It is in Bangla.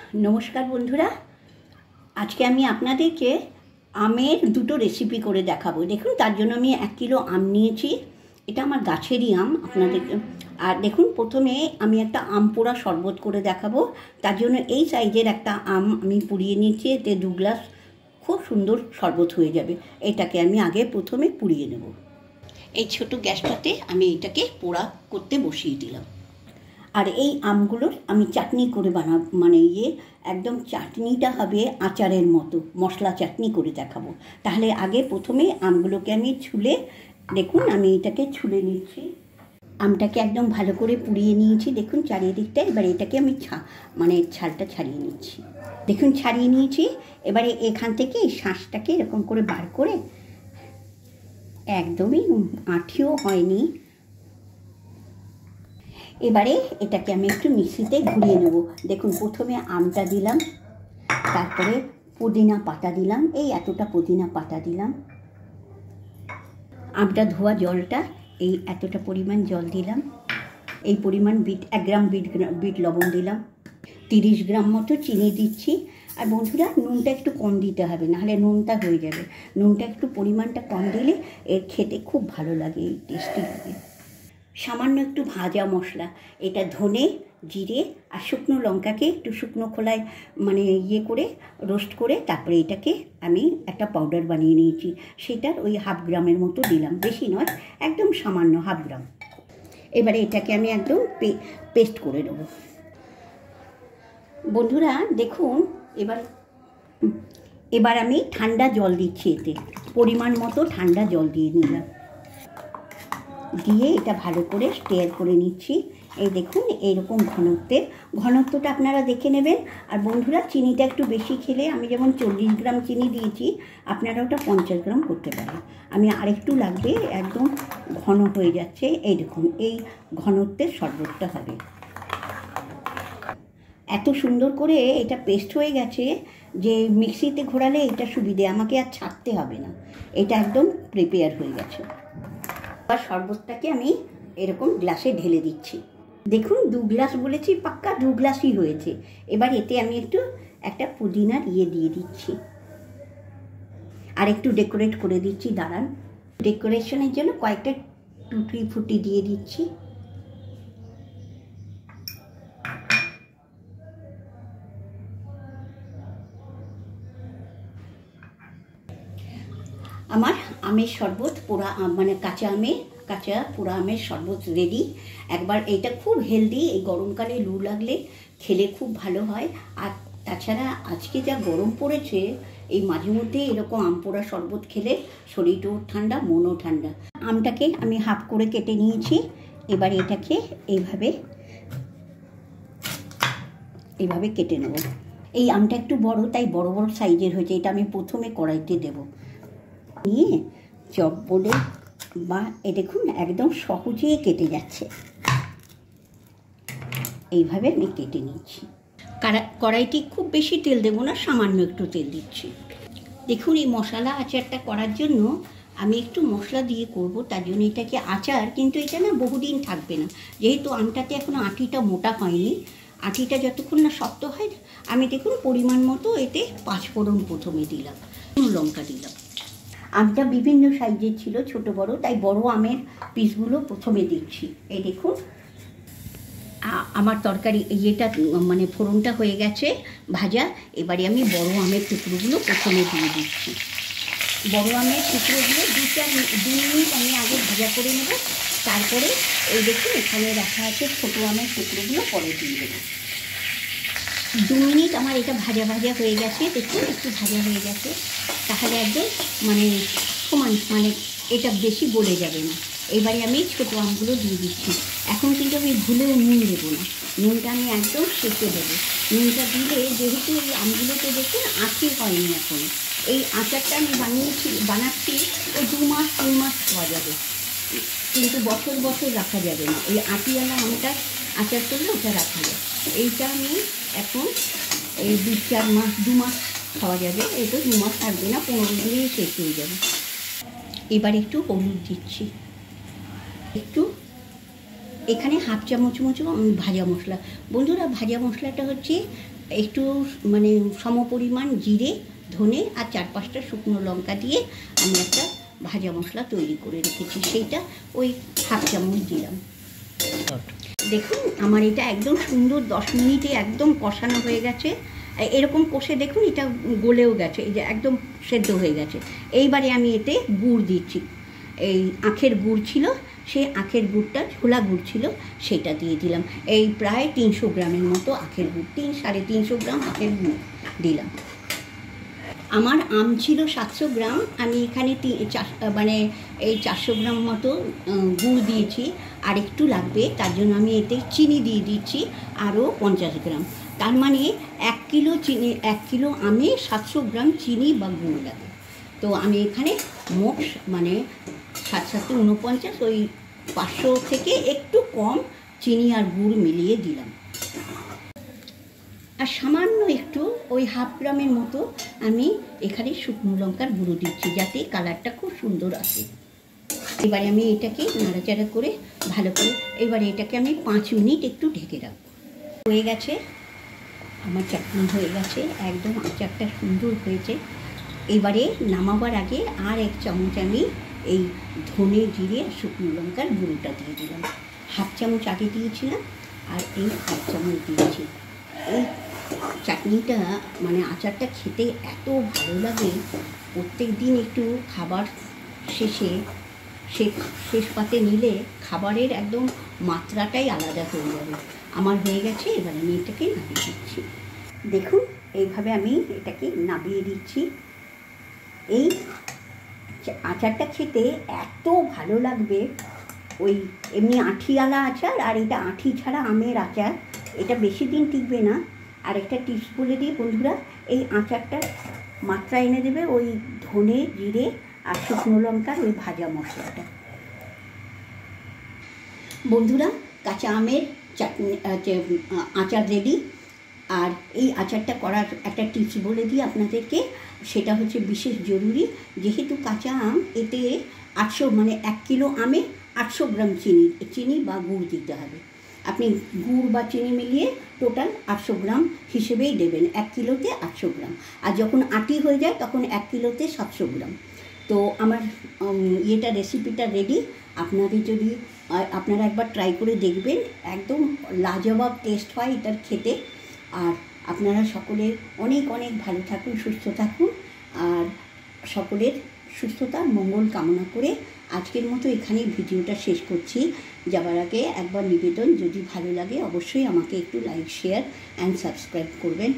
नमस्कार बंधुरा आज के आमी आपनादेरके आमेर दुटो रेसिपि करे देखाबो। देखुन तार जोन्नो आमी 1 किलो आम नियेछि। एटा आमार गाछेरই आम। आपनादेरके आर देखुन प्रथमे आमी एकटा आम पोड़ा शरबत करे देखाबो। तार जोन्नो एई साइजेर एकटा आम आमी पुड़िये निয়েছি। एते 2 ग्लास खूब सुंदर शरबत हये जाबे। एटाके आमी आगे प्रथमे पुड़िये नेब। এই ছোট গ্যাসটাতে আমি এটাকে পোড়া করতে বসিয়ে দিলাম। আর এই আমগুলোর আমি চাটনি করে বানাবো, মানে একদম চাটনিটা হবে আচারের মতো, মশলা চাটনি করে দেখাবো। তাহলে আগে প্রথমে আমগুলোকে আমি ছুলে, দেখুন আমি এটাকে ছুলে নিচ্ছি। আমটাকে একদম ভালো করে পুড়িয়ে নিয়েছি, দেখুন চারিদিকটা। এবার এটাকে আমি ছালটা ছাড়িয়ে নিচ্ছি। দেখুন ছাড়িয়ে নিয়েছি। এবারে এখান থেকে এই শাঁসটাকে এরকম করে বার করে, একদমই আঠিও হয়নি, এবারে এটাকে আমি একটু মিক্সিতে ঘুরিয়ে নেব। দেখুন প্রথমে আমটা দিলাম, তারপরে পুদিনা পাতা দিলাম, এই এতটা পুদিনা পাতা দিলাম। আমটা ধোয়া জলটা, এই এতটা পরিমাণ জল দিলাম। এই পরিমাণ 1 গ্রাম বিট লবণ দিলাম। 30 গ্রাম মতো চিনি দিচ্ছি। আর বন্ধুরা নুনটা একটু কম দিতে হবে, নাহলে নুনটা হয়ে যাবে। নুনটা একটু পরিমাণটা কম দিলে এর খেতে খুব ভালো লাগে, টেস্টি লাগে। সামান্য একটু ভাজা মশলা, এটা ধনে, জিরে আর শুকনো লঙ্কাকে একটু শুকনো খোলায় করে রোস্ট করে তারপরে এটাকে আমি একটা পাউডার বানিয়ে নিয়েছি। সেটার ওই 1/2 গ্রামের মতো দিলাম, বেশি নয়, একদম সামান্য 1/2 গ্রাম। এবারে এটাকে আমি একদম পেস্ট করে নেব। বন্ধুরা দেখুন এবার আমি ঠান্ডা জল দিচ্ছি। এতে পরিমাণ মতো ঠান্ডা জল দিয়ে নিলাম, দিয়ে এটা ভালো করে স্টেয়ার করে নিচ্ছি। এই দেখুন এইরকম ঘনত্বটা আপনারা দেখে নেবেন। আর বন্ধুরা চিনিটা একটু বেশি খেলে, আমি যেমন 40 গ্রাম চিনি দিয়েছি, আপনারা ওটা 50 গ্রাম করতে পারেন। আমি আরেকটু লাগবে, একদম ঘন হয়ে যাচ্ছে। এই দেখুন এই ঘনত্বের শরবতটা হবে। এত সুন্দর করে এটা পেস্ট হয়ে গেছে যে মিক্সিতে ঘোরালে এটা সুবিধে, আমাকে আর ছাড়তে হবে না। এটা একদম প্রিপেয়ার হয়ে গেছে। আর শরবতটাকে আমি এরকম গ্লাসে ঢেলে দিচ্ছি। দেখুন 2 গ্লাস বলেছি, পাক্কা 2 গ্লাসই হয়েছে। এবার এতে আমি একটা পুদিনার দিয়ে দিচ্ছি, আর একটু ডেকোরেট করে দিচ্ছি। দাঁড়ান, ডেকোরেশনের জন্য কয়েকটা টুটি ফুটি দিয়ে দিচ্ছি। আমার আমের শরবত পোড়া কাঁচা পোড়া আমের শরবত রেডি। একবার এইটা খুব হেলদি, এই গরমকালে লু লাগলে খেলে খুব ভালো হয়। আর তাছাড়া আজকে যা গরম পড়েছে, এই মাঝে মধ্যে এরকম আম পোড়া শরবত খেলে শরীরও ঠান্ডা, মনও ঠান্ডা। আমটাকে আমি হাফ করে কেটে নিয়েছি। এবার এটাকে এইভাবে কেটে নেব। এই আমটা একটু বড়, তাই বড় বড় সাইজের হয়েছে। এটা আমি প্রথমে কড়াইতে দেবো, নিয়ে চপবোর্ডে এ দেখুন একদম সহজেই কেটে যাচ্ছে। এইভাবে আমি কেটে নিচ্ছি। কড়াইটি খুব বেশি তেল দেবো না, সামান্য একটু তেল দিচ্ছি। দেখুন এই মশলা আচারটা করার জন্য আমি একটু মশলা দিয়ে করব, তার জন্য এটাকে আচার, কিন্তু এটা না বহুদিন থাকবে না। যেহেতু আমটাতে এখনও আটিটা মোটা হয়নি, আটিটা যতক্ষণ না শক্ত হয়, আমি দেখুন পরিমাণ মতো এতে 5 ফোড়ন প্রথমে দিলাম, লঙ্কা দিলাম। আমটা বিভিন্ন সাইজের ছিল, ছোট বড়, তাই বড় আমের পিসগুলো প্রথমে দিচ্ছি। এই দেখুন আমার তরকারি ফোড়নটা হয়ে গেছে ভাজা। এবারে আমি বড় আমের টুকরোগুলো প্রথমে দিয়ে দিচ্ছি। বড় আমের টুকরোগুলো 2 মিনিট আমি আগে ভাজা করে নেব। তারপরে এই দেখুন এখানে রাখা আছে ছোট আমের টুকরোগুলো পরে দিয়ে দেবো। 2 মিনিট আমার এটা ভাজা হয়ে গেছে। দেখুন একটু ভাজা হয়ে গেছে, তাহলে একদম সমান, এটা বেশি গলে যাবে না। এবারে আমি ছোটো আমগুলো দিয়ে দিচ্ছি। এখন কিন্তু আমি ভুলেও নুন দেবো না, নুনটা আমি একদম শেষে দেবো। নুনটা দিলে যেহেতু এই আমগুলোতে দেখুন আঁটি হয়নি এখন, এই আচারটা আমি বানাচ্ছি ওই 2 মাস 3 মাস খাওয়া যাবে, কিন্তু বছর বছর রাখা যাবে না। এই আটিওয়ালা আমটা আচার করলে ওটা রাখা যায়। এইটা আমি এখন এই 2-4 মাস 2 মাস খাওয়া যাবে। এটা 2 মাস থাকবে না, 15 দিনেই শেষ হয়ে যাবে। এবার একটু হলুদ দিচ্ছি, একটু এখানে 1/2 চামচ মতো ভাজা মশলা। বন্ধুরা ভাজা মশলাটা হচ্ছে একটু মানে সমপরিমাণ জিরে, ধনে আর 4-5টা শুকনো লঙ্কা দিয়ে আমি একটা ভাজা মশলা তৈরি করে রেখেছি, সেইটা ওই 1/2 চামচ দিলাম। দেখুন আমার এটা একদম সুন্দর 10 মিনিটে একদম কষানো হয়ে গেছে। এরকম কষে দেখুন এটা গলেও গেছে, এই যে একদম সেদ্ধ হয়ে গেছে। এইবারে আমি এতে গুড় দিচ্ছি, এই আখের গুড় ছিল, সেই আখের গুড়টা ছোলা গুড় ছিল, সেটা দিয়ে দিলাম। এই প্রায় 300 গ্রামের মতো আখের গুড়, 300-350 গ্রাম আখের গুড় দিলাম। আমার আম ছিল 700 গ্রাম, আমি এখানে মানে এই 400 গ্রাম মতো গুড় দিয়েছি। আর একটু লাগবে, তার জন্য আমি এতে চিনি দিয়ে দিচ্ছি আরও 50 গ্রাম। তার মানে 1 কিলো চিনি, 1 কিলো আমে 700 গ্রাম চিনি বা গুড় লাগে। তো আমি এখানে মোট মানে 7-7-49, ওই 500 থেকে একটু কম চিনি আর গুড় মিলিয়ে দিলাম। আর সামান্য একটু ওই 1/2 গ্রামের মতো আমি এখানে শুকনো লঙ্কার গুঁড়ো দিচ্ছি, যাতে কালারটা খুব সুন্দর আসে। এবারে আমি এটাকে নাড়াচাড়া করে ভালো করে, এবারে এটাকে আমি 5 মিনিট একটু ঢেকে রাখবো। হয়ে গেছে আমার চাটনি, হয়ে গেছে একদম, আচারটা সুন্দর হয়েছে। এবারে নামাবার আগে আর 1 চামচ আমি এই ধনে, জিরে আর শুকনো লঙ্কার গুঁড়োটা দিয়ে দিলাম। 1/2 চামচ আগে দিয়েছিলাম আর এই 1 চামচ দিয়েছি। এই চাটনিটা মানে আচারটা খেতে এত ভালো লাগে, প্রত্যেক দিন একটু খাবার শেষে শেষ পাতে নিলে খাবারের একদম মাত্রাটাই আলাদা হয়ে যাবে। আমার হয়ে গেছে, এবার আমি এটাকে নামিয়ে দিচ্ছি। দেখুন এইভাবে আমি এটাকে নামিয়ে দিচ্ছি। এই আচারটা খেতে এত ভালো লাগবে, ওই এমনি আঠিওয়ালা আচার আর এটা আঠি ছাড়া আমের আচার, এটা বেশি দিন টিকবে না। আর একটা টিপস বলে দিই বন্ধুরা, এই আচারটার মাত্রা এনে দেবে ওই ধনে, জিরে আর শুকনো লঙ্কার ওই ভাজা মশলাটা। বন্ধুরা কাঁচা আমের চাটনি আচার রেডি। আর এই আচারটা করার একটা টিপস বলে দিই আপনাদেরকে, সেটা হচ্ছে বিশেষ জরুরি। যেহেতু কাঁচা আম, এতে 800 মানে 1 কিলো আমে 800 গ্রাম চিনি বা গুড় দিতে হবে। আপনি গুড় বা চিনি মিলিয়ে টোটাল 800 গ্রাম হিসেবেই দেবেন, 1 কিলোতে 800 গ্রাম। আর যখন আটি হয়ে যায় তখন 1 কিলোতে 700 গ্রাম। তো আমার রেসিপিটা রেডি। আপনারা একবার ট্রাই করে দেখবেন, একদম লাজবাব টেস্ট হয় এটার খেতে। আর আপনারা সকলে অনেক অনেক ভালো থাকুন, সুস্থ থাকুন। আর সকলের সুস্থতা মঙ্গল কামনা করে আজকের মতো এখানেই ভিডিওটা শেষ করছি। যাবার আগে একবার নিবেদন, যদি ভালো লাগে অবশ্যই আমাকে একটু লাইক, শেয়ার অ্যান্ড সাবস্ক্রাইব করবেন।